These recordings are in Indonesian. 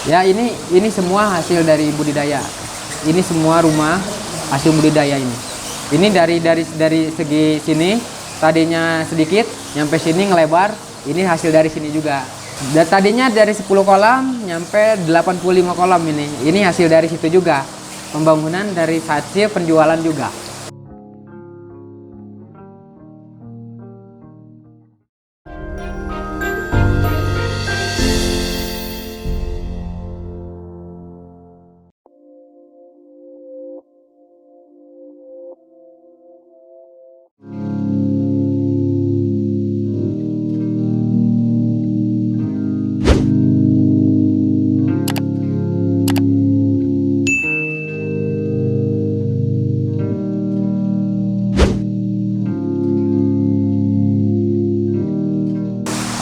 Ya ini semua hasil dari budidaya. Ini semua rumah hasil budidaya ini. Ini dari segi sini tadinya sedikit, nyampe sini ngelebar. Ini hasil dari sini juga. Dan tadinya dari 10 kolam nyampe 85 kolam ini. Ini hasil dari situ juga. Pembangunan dari hasil penjualan juga.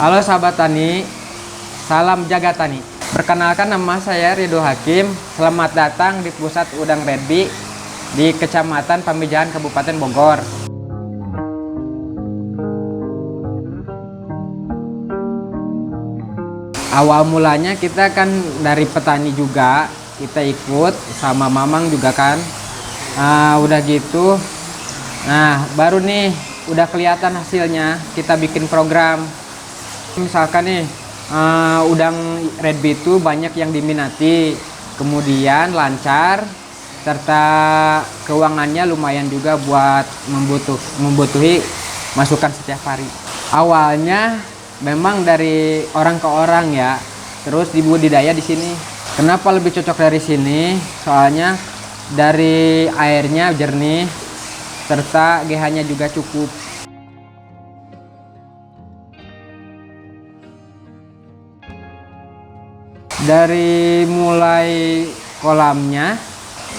Halo sahabat tani, salam jaga tani. Perkenalkan, nama saya Ridho Hakim. Selamat datang di Pusat Udang Red Bee di Kecamatan Pamijahan, Kabupaten Bogor. Awal mulanya kita kan dari petani juga, kita ikut sama Mamang juga kan. Udah gitu, nah baru nih udah kelihatan hasilnya. Kita bikin program. Misalkan nih udang Red Bee itu banyak yang diminati, kemudian lancar, serta keuangannya lumayan juga buat membutuhi masukan setiap hari. Awalnya memang dari orang ke orang ya, terus dibudidaya di sini. Kenapa lebih cocok dari sini? Soalnya dari airnya jernih, serta GH-nya juga cukup. Dari mulai kolamnya,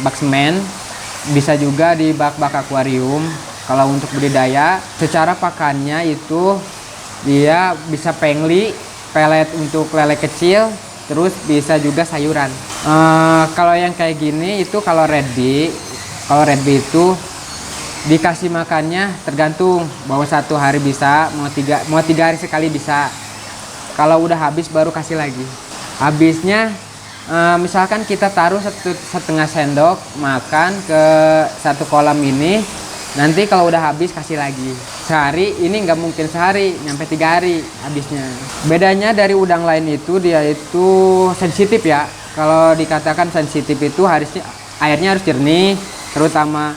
bak semen, bisa juga di bak-bak akuarium. Kalau untuk budidaya, secara pakannya itu dia bisa pengli, pelet untuk lele kecil, terus bisa juga sayuran. Kalau yang kayak gini itu kalau Red Bee itu dikasih makannya tergantung, bahwa 1 hari bisa, mau tiga hari sekali bisa. Kalau udah habis baru kasih lagi. Habisnya misalkan kita taruh setengah sendok makan ke 1 kolam ini, nanti kalau udah habis kasih lagi. Sehari ini nggak mungkin sehari, nyampe 3 hari habisnya. Bedanya dari udang lain itu, dia itu sensitif ya. Kalau dikatakan sensitif itu harusnya airnya harus jernih, terutama.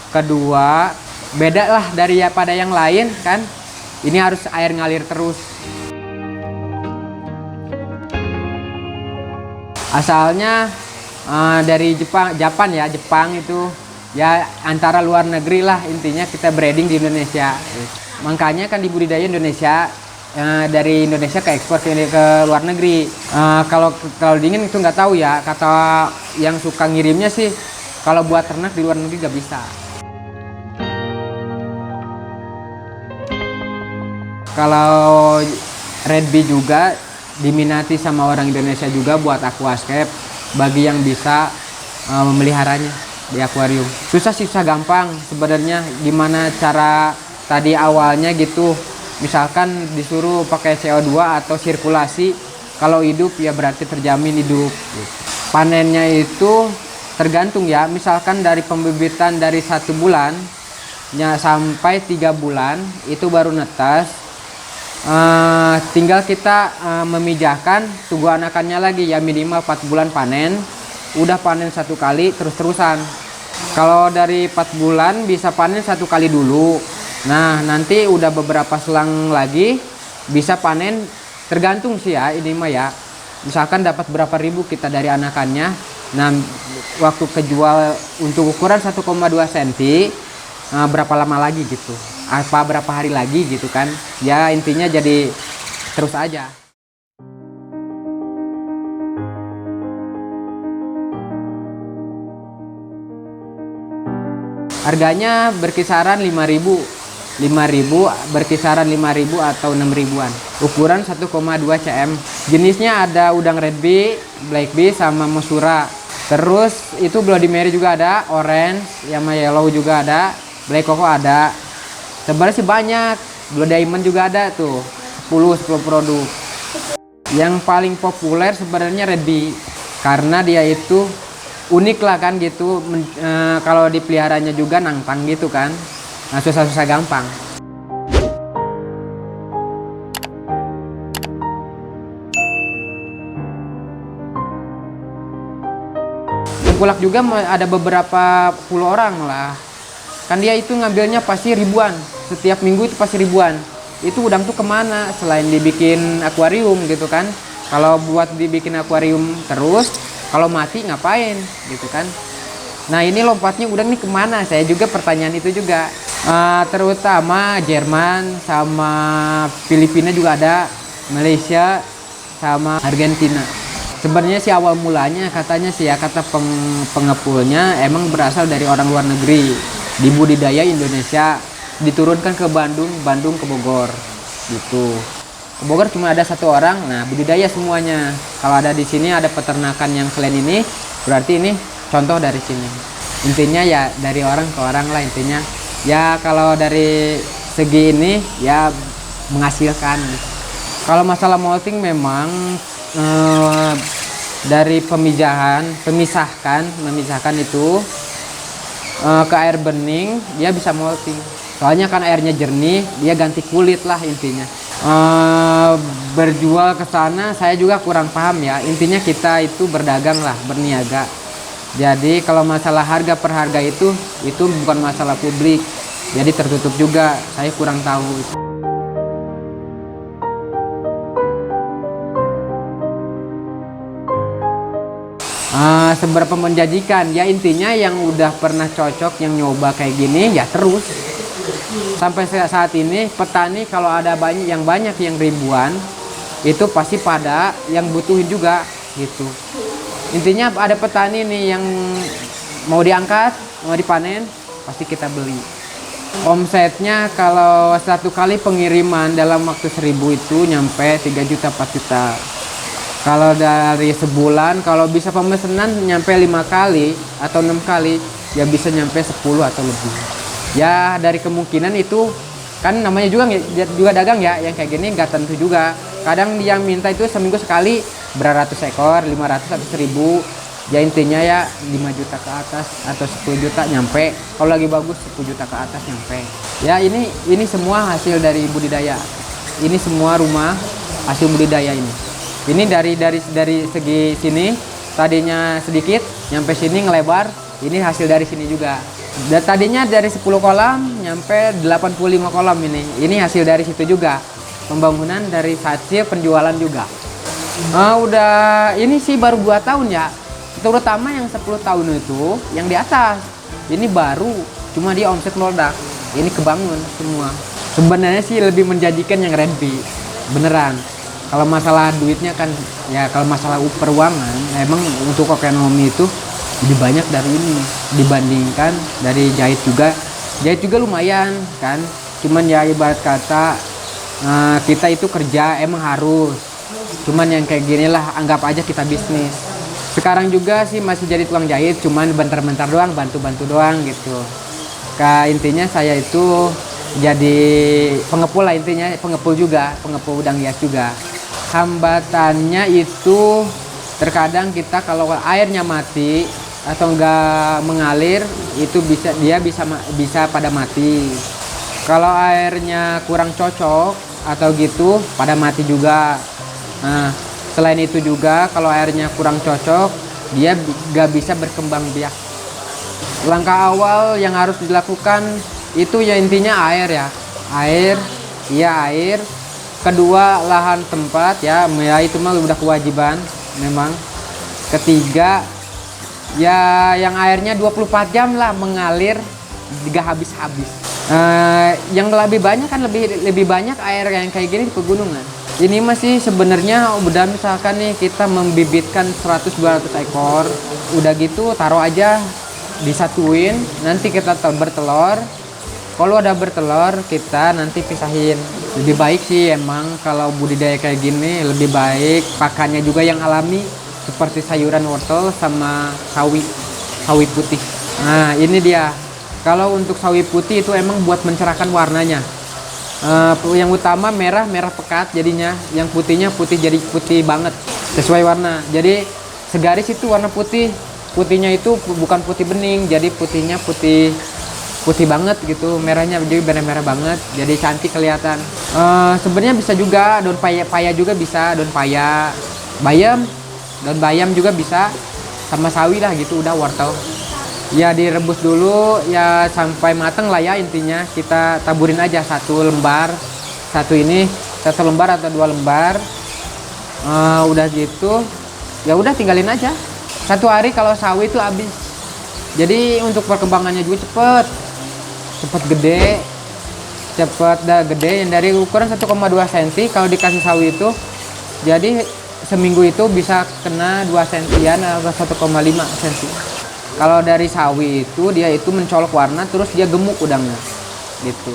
Kedua, beda lah pada yang lain kan. Ini harus air ngalir terus. Asalnya dari Jepang itu ya, antara luar negeri lah, intinya kita breeding di Indonesia. Makanya kan dibudidaya Indonesia, dari Indonesia ke ekspor ke luar negeri. Kalau dingin itu nggak tahu ya, kata yang suka ngirimnya sih kalau buat ternak di luar negeri nggak bisa. Kalau Red Bee juga diminati sama orang Indonesia juga buat aquascape, bagi yang bisa memeliharanya di akuarium. Susah gampang sebenarnya. Gimana cara tadi awalnya gitu, misalkan disuruh pakai CO2 atau sirkulasi, kalau hidup ya berarti terjamin hidup. Panennya itu tergantung ya, misalkan dari pembibitan dari 1 bulan sampai 3 bulan itu baru netas. Tinggal kita memijahkan, tunggu anakannya lagi ya, minimal 4 bulan panen. Udah panen 1 kali terus-terusan. Kalau dari 4 bulan bisa panen 1 kali dulu. Nah nanti udah beberapa selang lagi bisa panen, tergantung sih ya ini mah ya. Misalkan dapat berapa ribu kita dari anakannya. Nah waktu kejual untuk ukuran 1,2 cm, berapa lama lagi gitu, berapa hari lagi gitu kan ya, intinya jadi terus aja. Harganya berkisaran 5.000, berkisaran 5.000 atau 6.000-an. Ukuran 1,2 cm. Jenisnya ada udang Red Bee, Black Bee, sama Mesura. Terus itu Bloody Mary juga ada, orange, sama yellow juga ada, Black Coco ada. Sebenarnya sih banyak. Blue Diamond juga ada tuh, 10 produk. Yang paling populer sebenarnya Red Bee. karena dia itu unik lah kan gitu. Kalau dipeliharanya juga nantang gitu kan, nah, susah-susah gampang. Tengkulak juga ada beberapa puluh orang lah. Kan dia itu ngambilnya pasti ribuan. Setiap minggu itu pasti ribuan. Itu udang tuh kemana? Selain dibikin akuarium gitu kan. Kalau buat dibikin akuarium terus, kalau mati ngapain gitu kan. Nah ini lompatnya udang nih kemana? Saya juga pertanyaan itu juga. Terutama Jerman sama Filipina juga ada. Malaysia sama Argentina. Sebenarnya sih awal mulanya katanya sih ya, kata pengepulnya emang berasal dari orang luar negeri, dibudidaya Indonesia, diturunkan ke Bandung, Bandung ke Bogor gitu. Ke Bogor cuma ada 1 orang, nah budidaya semuanya. Kalau ada di sini ada peternakan yang selain ini, berarti ini contoh dari sini. Intinya ya dari orang ke orang lah intinya. Ya kalau dari segi ini ya menghasilkan. Kalau masalah molting memang dari memisahkan itu ke air bening dia bisa molting. Soalnya kan airnya jernih, dia ganti kulit lah intinya. Berjual ke sana saya juga kurang paham ya. Intinya kita itu berdagang lah, berniaga. Jadi kalau masalah harga per harga itu bukan masalah publik. Jadi tertutup juga, saya kurang tahu. Seberapa menjanjikan ya, intinya yang udah pernah cocok, yang nyoba kayak gini ya terus sampai saat ini. Petani kalau ada banyak yang ribuan itu pasti pada yang butuhin juga gitu. Intinya ada petani nih yang mau diangkat, mau dipanen, pasti kita beli. Omsetnya kalau 1 kali pengiriman dalam waktu 1000 itu nyampe 3 juta 4 juta. Kalau dari sebulan, kalau bisa pemesanan nyampe 5 kali atau 6 kali, ya bisa nyampe 10 atau lebih. Ya dari kemungkinan itu, kan namanya juga dagang ya, yang kayak gini nggak tentu juga. Kadang yang minta itu seminggu sekali beratus ekor, 500 atau 1000. Ya intinya ya 5 juta ke atas atau 10 juta nyampe. Kalau lagi bagus 10 juta ke atas nyampe. Ya ini semua hasil dari budidaya. Ini semua rumah hasil budidaya ini. Ini dari segi sini tadinya sedikit, nyampe sini ngelebar. Ini hasil dari sini juga. Dan tadinya dari 10 kolam nyampe 85 kolam ini. Ini hasil dari situ juga. Pembangunan dari hasil penjualan juga. Udah ini sih baru 2 tahun ya. Terutama yang 10 tahun itu yang di atas. Ini baru, cuma dia omset meledak. Ini kebangun semua. Sebenarnya sih lebih menjanjikan yang Renpi. Beneran. Kalau masalah duitnya kan, ya kalau masalah peruangan, emang untuk ekonomi itu lebih banyak dari ini dibandingkan dari jahit juga. Jahit juga lumayan kan, cuman ya ibarat kata kita itu kerja emang harus. Cuman yang kayak gini lah, anggap aja kita bisnis. Sekarang juga sih masih jadi tukang jahit, cuman bentar-bentar doang, bantu-bantu doang gitu. Intinya saya itu jadi pengepul lah intinya, pengepul pengepul udang hias juga. Hambatannya itu terkadang kita kalau airnya mati atau enggak mengalir itu dia bisa pada mati. Kalau airnya kurang cocok atau gitu pada mati juga. Nah, selain itu juga kalau airnya kurang cocok dia nggak bisa berkembang biak. Langkah awal yang harus dilakukan itu ya intinya air ya. Air. Kedua lahan tempat ya itu mah udah kewajiban memang. Ketiga ya yang airnya 24 jam lah mengalir, gak habis-habis. Yang lebih banyak kan lebih banyak air yang kayak gini di pegunungan. Ini masih sebenarnya udah misalkan nih kita membibitkan 100-200 ekor, udah gitu taruh aja disatuin, nanti kita bertelur. Kalau ada bertelur kita nanti pisahin. Lebih baik sih emang kalau budidaya kayak gini lebih baik pakannya juga yang alami seperti sayuran wortel sama sawi putih. Nah ini dia. Kalau untuk sawi putih itu emang buat mencerahkan warnanya. Yang utama merah pekat jadinya, yang putihnya putih jadi putih banget sesuai warna. Jadi segaris itu warna putih. Putihnya itu bukan putih bening, jadi putihnya putih banget gitu, merahnya jadi merah banget, jadi cantik kelihatan. Sebenarnya bisa juga daun paya juga bisa, daun paya, daun bayam juga bisa, sama sawi lah gitu, udah wortel. Ya direbus dulu ya sampai mateng lah ya, intinya kita taburin aja satu lembar, satu lembar atau 2 lembar. Udah gitu ya udah tinggalin aja. 1 hari kalau sawi itu habis. Jadi untuk perkembangannya juga cepet gede, yang dari ukuran 1,2 cm kalau dikasih sawi itu, jadi seminggu itu bisa kena 2 cm atau 1,5 cm. Kalau dari sawi itu dia itu mencolok warna, terus dia gemuk udangnya gitu.